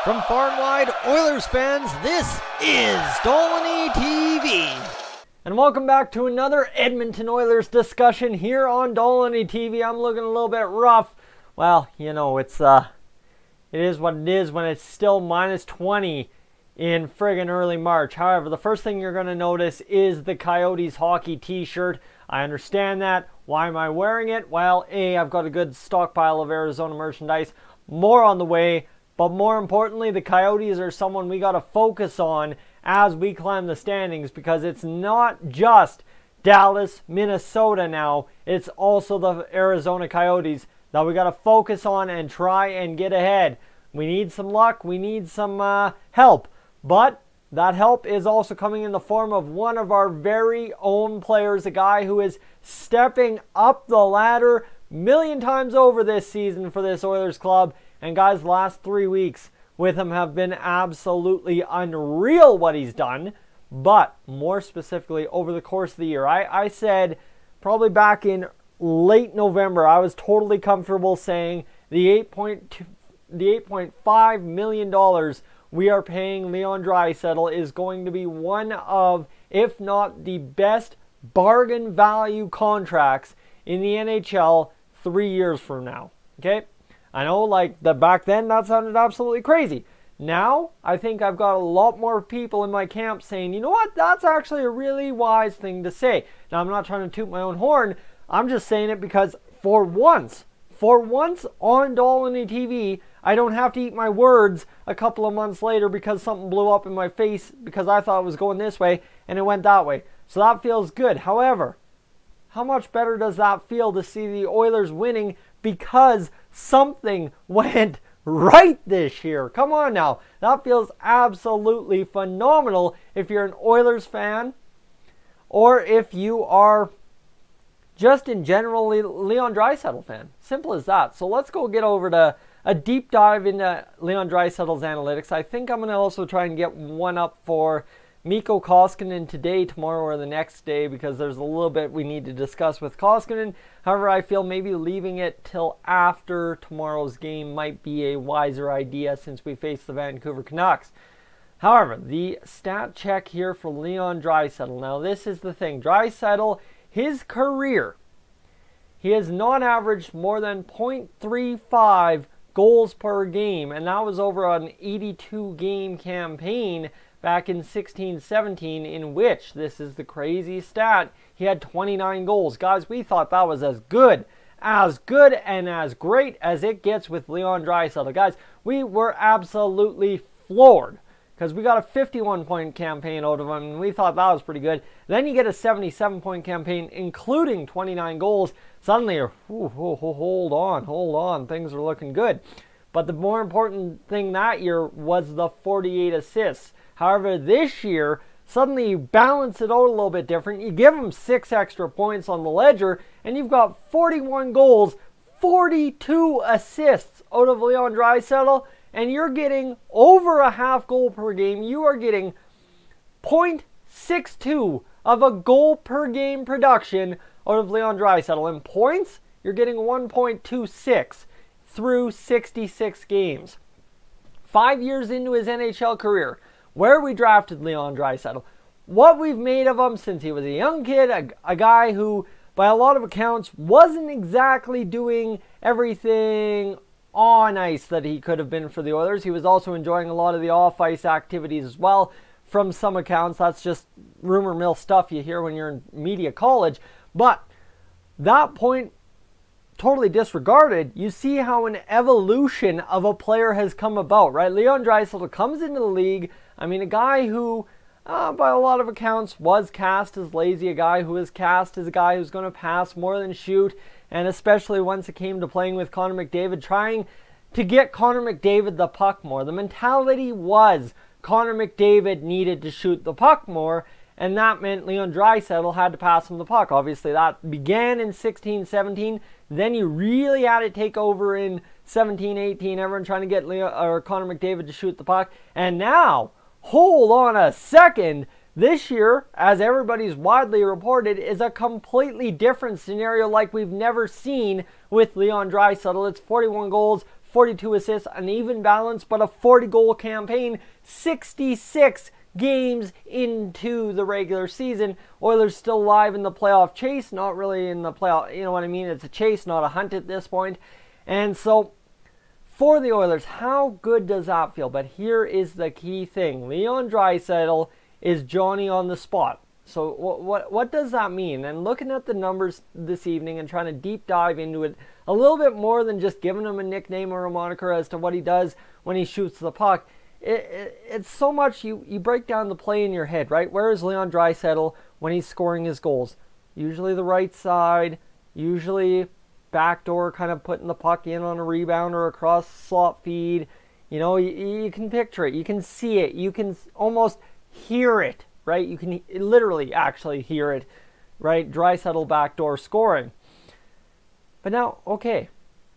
From far and wide, Oilers fans, this is Dolany TV. And welcome back to another Edmonton Oilers discussion here on Dolany TV. I'm looking a little bit rough. Well, you know, it is what it is when it's still minus 20 in friggin' early March. However, the first thing you're going to notice is the Coyotes hockey t-shirt. I understand that. Why am I wearing it? Well, I've got a good stockpile of Arizona merchandise. More on the way. But more importantly, the Coyotes are someone we got to focus on as we climb the standings, because it's not just Dallas, Minnesota now. It's also the Arizona Coyotes that we got to focus on and try and get ahead. We need some luck. We need some help. But that help is also coming in the form of one of our very own players, a guy who is stepping up the ladder a million times over this season for this Oilers club. And guys, the last 3 weeks with him have been absolutely unreal what he's done. But more specifically, over the course of the year, I said probably back in late November, I was totally comfortable saying the $8.5 million we are paying Leon Draisaitl is going to be one of, if not the best bargain value contracts in the NHL 3 years from now. Okay? I know, like, back then that sounded absolutely crazy. Now, I think I've got a lot more people in my camp saying, you know what, that's actually a really wise thing to say. Now, I'm not trying to toot my own horn. I'm just saying it because for once on Dolany TV, I don't have to eat my words a couple of months later because something blew up in my face because I thought it was going this way and it went that way. So that feels good. However, how much better does that feel to see the Oilers winning because something went right this year? Come on now. That feels absolutely phenomenal if you're an Oilers fan or if you are just in general Leon Draisaitl fan. Simple as that. So let's go get over to a deep dive into Leon Draisaitl's analytics. I think I'm going to also try and get one up for Mikko Koskinen today, tomorrow, or the next day, because there's a little bit we need to discuss with Koskinen. However, I feel maybe leaving it till after tomorrow's game might be a wiser idea since we face the Vancouver Canucks. However, the stat check here for Leon Draisaitl. Now, this is the thing. Draisaitl, his career, he has not averaged more than .35 goals per game, and that was over an 82-game campaign back in 16-17, in which, this is the crazy stat, he had 29 goals. Guys, we thought that was as good and as great as it gets with Leon Draisaitl. Guys, we were absolutely floored because we got a 51-point campaign out of him, and we thought that was pretty good. Then you get a 77-point campaign, including 29 goals. Suddenly, you're, hold on, things are looking good. But the more important thing that year was the 48 assists. However, this year, suddenly you balance it out a little bit different. You give him 6 extra points on the ledger, and you've got 41 goals, 42 assists out of Leon Draisaitl, and you're getting over a half goal per game. You are getting .62 of a goal per game production out of Leon Draisaitl. In points, you're getting 1.26 through 66 games. 5 years into his NHL career, where we drafted Leon Draisaitl, what we've made of him since he was a young kid, a guy who, by a lot of accounts, wasn't exactly doing everything on ice that he could have been for the Oilers. He was also enjoying a lot of the off-ice activities as well. From some accounts, that's just rumor mill stuff you hear when you're in media college. But that point totally disregarded, you see how an evolution of a player has come about, right? Leon Draisaitl comes into the league. I mean, a guy who, by a lot of accounts, was cast as lazy, a guy who was cast as a guy who's going to pass more than shoot, and especially once it came to playing with Connor McDavid, trying to get Connor McDavid the puck more. The mentality was Connor McDavid needed to shoot the puck more, and that meant Leon Draisaitl had to pass him the puck. Obviously, that began in 16-17. Then you really had it take over in 17-18. Everyone trying to get Connor McDavid to shoot the puck. And now, hold on a second. This year, as everybody's widely reported, is a completely different scenario like we've never seen with Leon Draisaitl. It's 41 goals, 42 assists, an even balance, but a 40-goal campaign, 66 games into the regular season. Oilers still alive in the playoff chase, not really in the playoff, you know what I mean? It's a chase, not a hunt at this point. And so for the Oilers, how good does that feel? But here is the key thing. Leon Draisaitl is Johnny on the spot. So what does that mean? And looking at the numbers this evening and trying to deep dive into it a little bit more than just giving him a nickname or a moniker as to what he does when he shoots the puck, it's so much you break down the play in your head, right? Where is Leon Draisaitl when he's scoring his goals? Usually the right side, usually backdoor, kind of putting the puck in on a rebound or across slot feed. You know, you can picture it, you can see it, you can almost hear it, right? You can literally actually hear it, right? Draisaitl backdoor scoring. But now, okay,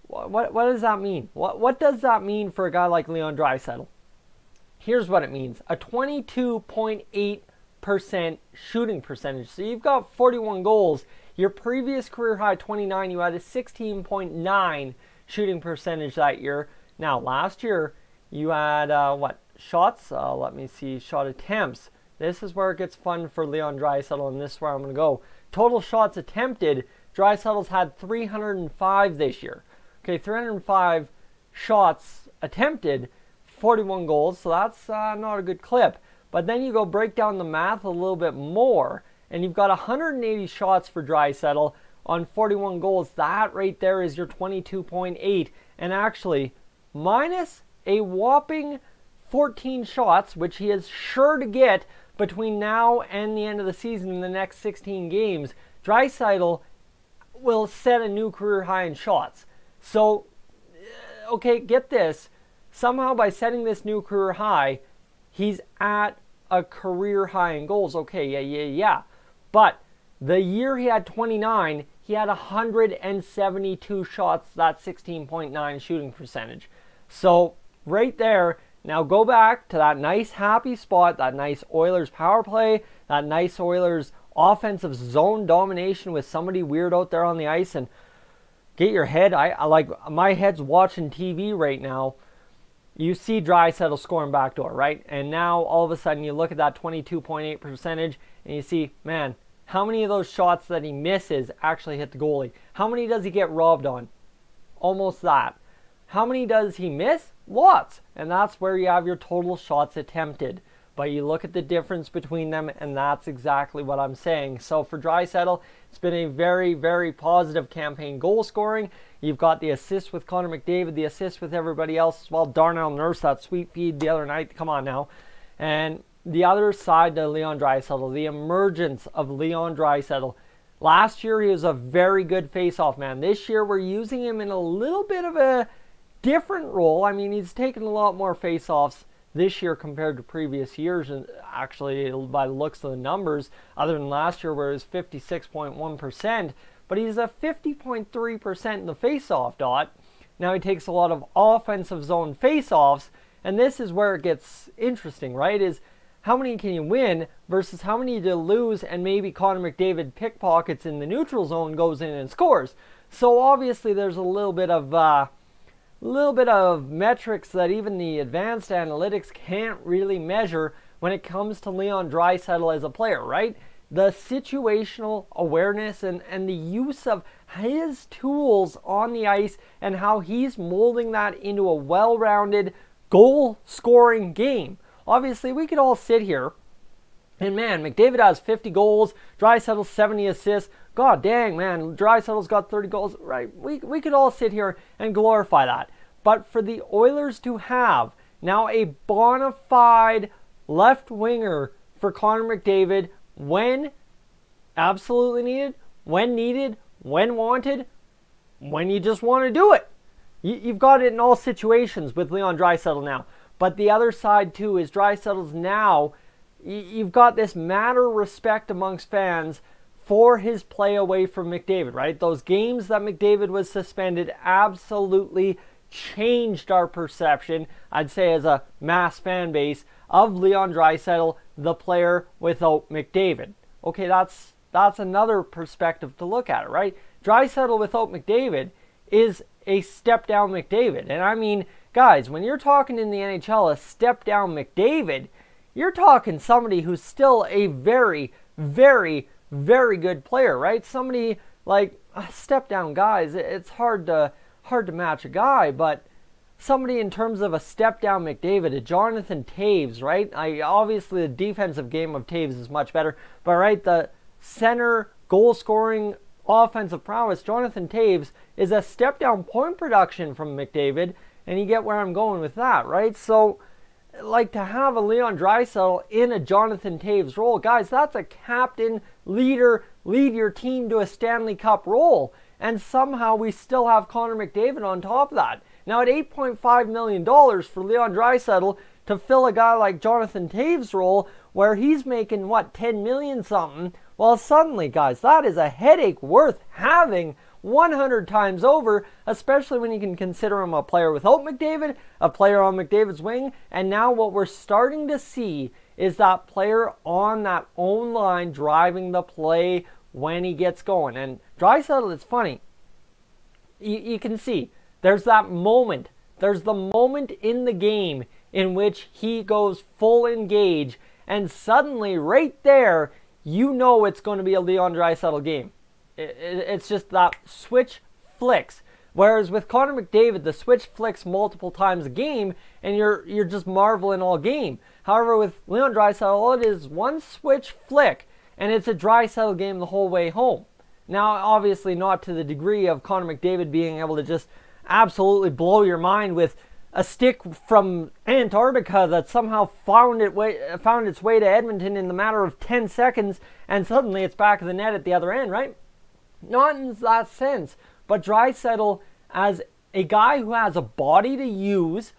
what does that mean? What does that mean for a guy like Leon Draisaitl? Here's what it means. A 22.8% shooting percentage. So you've got 41 goals. Your previous career high, 29, you had a 16.9 shooting percentage that year. Now, last year, you had, shots? Let me see, shot attempts. This is where it gets fun for Leon Draisaitl, and this is where I'm going to go. Total shots attempted, Draisaitl's had 305 this year. Okay, 305 shots attempted, 41 goals, so that's not a good clip. But then you go break down the math a little bit more, and you've got 180 shots for Draisaitl on 41 goals. That right there is your 22.8, and actually minus a whopping 14 shots, which he is sure to get between now and the end of the season in the next 16 games. Draisaitl will set a new career high in shots. So, okay, get this. Somehow by setting this new career high, he's at a career high in goals. Okay, yeah. But the year he had 29, he had 172 shots, that's 16.9 shooting percentage. So, right there, now go back to that nice happy spot, that nice Oilers power play, that nice Oilers offensive zone domination with somebody weird out there on the ice, and get your head, I like, my head's watching TV right now. You see Draisaitl scoring backdoor, right? And now all of a sudden you look at that 22.8 percentage and you see, man, how many of those shots that he misses actually hit the goalie? How many does he get robbed on? Almost that. How many does he miss? Lots. And that's where you have your total shots attempted. But you look at the difference between them, and that's exactly what I'm saying. So for Draisaitl, it's been a very, very positive campaign goal scoring. You've got the assist with Connor McDavid, the assist with everybody else as well. Darnell Nurse, that sweet feed the other night. Come on now. And the other side to Leon Draisaitl, the emergence of Leon Draisaitl. Last year, he was a very good face-off man. This year, we're using him in a little bit of a different role. I mean, he's taken a lot more face-offs this year compared to previous years, and actually by the looks of the numbers, other than last year where it was 56.1%, but he's a 50.3% in the face-off dot. Now he takes a lot of offensive zone face-offs, and this is where it gets interesting, right? Is how many can you win versus how many do you lose, and maybe Connor McDavid pickpockets in the neutral zone, goes in and scores. So obviously there's a little bit of metrics that even the advanced analytics can't really measure when it comes to Leon Draisaitl as a player, right? The situational awareness and the use of his tools on the ice and how he's molding that into a well-rounded goal-scoring game. Obviously, we could all sit here and, man, McDavid has 50 goals, Draisaitl 70 assists. God dang, man, Draisaitl's got 30 goals, right? We could all sit here and glorify that. But for the Oilers to have now a bona fide left winger for Connor McDavid when absolutely needed, when wanted, when you just want to do it. You've got it in all situations with Leon Draisaitl now. But the other side too is Draisaitl's now, you've got this matter of respect amongst fans for his play away from McDavid, right? Those games that McDavid was suspended absolutely changed our perception, I'd say as a mass fan base, of Leon Draisaitl, the player without McDavid. Okay, that's another perspective to look at it, right? Draisaitl without McDavid is a step down McDavid. And I mean, guys, when you're talking in the NHL, a step down McDavid, you're talking somebody who's still a very, very, very good player, right? Somebody like step down guys, it's hard to match a guy, but somebody in terms of a step down McDavid, a Jonathan Toews, right? Obviously the defensive game of Toews is much better, but right, the center goal scoring offensive prowess, Jonathan Toews is a step down point production from McDavid, and you get where I'm going with that, right? So like to have a Leon Draisaitl in a Jonathan Toews role, guys, that's a captain, leader, lead your team to a Stanley Cup role. And somehow we still have Connor McDavid on top of that. Now at $8.5 million for Leon Draisaitl to fill a guy like Jonathan Toews' role where he's making, what, $10 million something, well, suddenly, guys, that is a headache worth having 100 times over, especially when you can consider him a player without McDavid, a player on McDavid's wing, and now what we're starting to see is that player on that own line driving the play when he gets going. And Draisaitl, it's funny, you can see there's that moment, there's the moment in the game in which he goes full engage, and suddenly right there, you know it's going to be a Leon Draisaitl game. It's just that switch flicks. Whereas with Connor McDavid, the switch flicks multiple times a game, and you're just marveling all game. However, with Leon Draisaitl, all it is one switch flick, and it's a Draisaitl game the whole way home. Now, obviously not to the degree of Connor McDavid being able to just absolutely blow your mind with a stick from Antarctica that somehow found its way to Edmonton in the matter of 10 seconds, and suddenly it's back of the net at the other end, right? Not in that sense, but Draisaitl as a guy who has a body to use,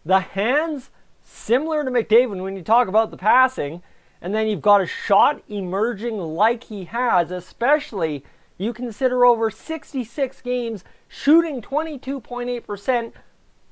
the hands similar to McDavid when you talk about the passing, and then you've got a shot emerging like he has, especially you consider over 66 games, shooting 22.8%,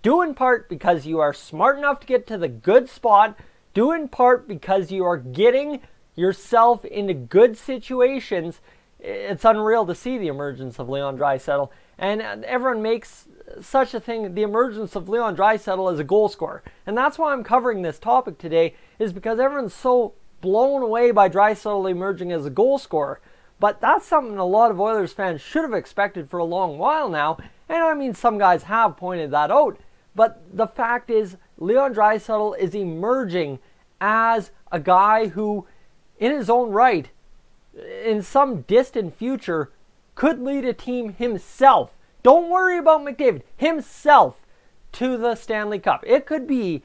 due in part because you are smart enough to get to the good spot, due in part because you are getting yourself into good situations. It's unreal to see the emergence of Leon Draisaitl, and everyone makes such a thing, the emergence of Leon Draisaitl as a goal scorer. And that's why I'm covering this topic today, is because everyone's so blown away by Draisaitl emerging as a goal scorer. But that's something a lot of Oilers fans should have expected for a long while now, and I mean some guys have pointed that out. But the fact is, Leon Draisaitl is emerging as a guy who, in his own right, in some distant future, could lead a team himself. Don't worry about McDavid. Himself to the Stanley Cup. It could be,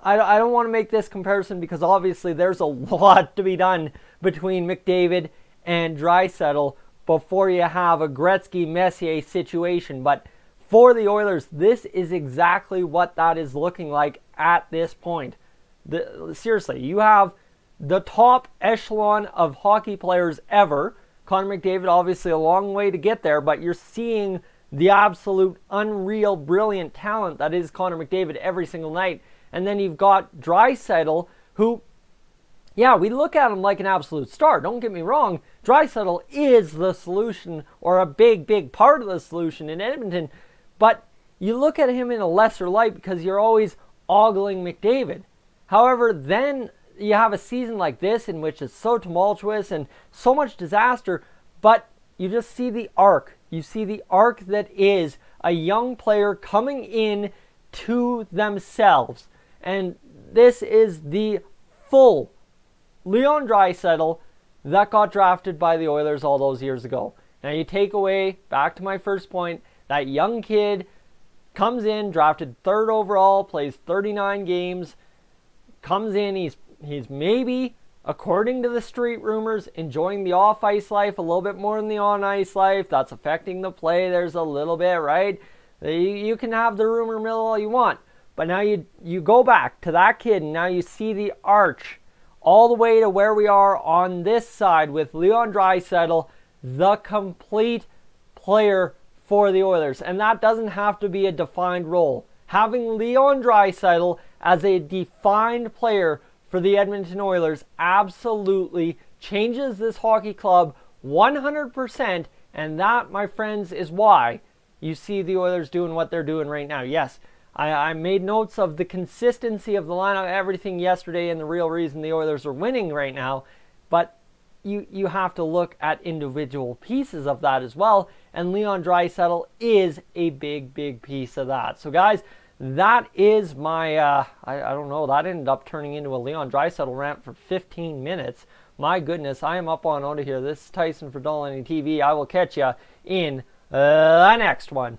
I don't want to make this comparison because obviously there's a lot to be done between McDavid and Draisaitl before you have a Gretzky-Messier situation. But for the Oilers, this is exactly what that is looking like at this point. Seriously, you have the top echelon of hockey players ever. Connor McDavid, obviously a long way to get there, but you're seeing the absolute unreal, brilliant talent that is Connor McDavid every single night. And then you've got Draisaitl, who, yeah, we look at him like an absolute star. Don't get me wrong. Draisaitl is the solution, or a big, big part of the solution in Edmonton. But you look at him in a lesser light because you're always ogling McDavid. However, then you have a season like this in which it's so tumultuous and so much disaster, but you just see the arc. You see the arc that is a young player coming in to themselves. And this is the full Leon Draisaitl that got drafted by the Oilers all those years ago. Now you take away, back to my first point, that young kid comes in, drafted 3rd overall, plays 39 games, comes in, he's maybe, according to the street rumors, enjoying the off-ice life a little bit more than the on-ice life. That's affecting the play. There's a little bit, right? You can have the rumor mill all you want. But now you go back to that kid, and now you see the arch all the way to where we are on this side with Leon Draisaitl, the complete player for the Oilers. And that doesn't have to be a defined role. Having Leon Draisaitl as a defined player for the Edmonton Oilers absolutely changes this hockey club 100%, and that, my friends, is why you see the Oilers doing what they're doing right now. Yes, I made notes of the consistency of the lineup, everything yesterday, and the real reason the Oilers are winning right now. But you have to look at individual pieces of that as well. And Leon Draisaitl is a big piece of that. So guys, that is my, I don't know, that ended up turning into a Leon Draisaitl rant for 15 minutes. My goodness, I am up on out of here. This is Tyson for Dull TV. I will catch you in the next one.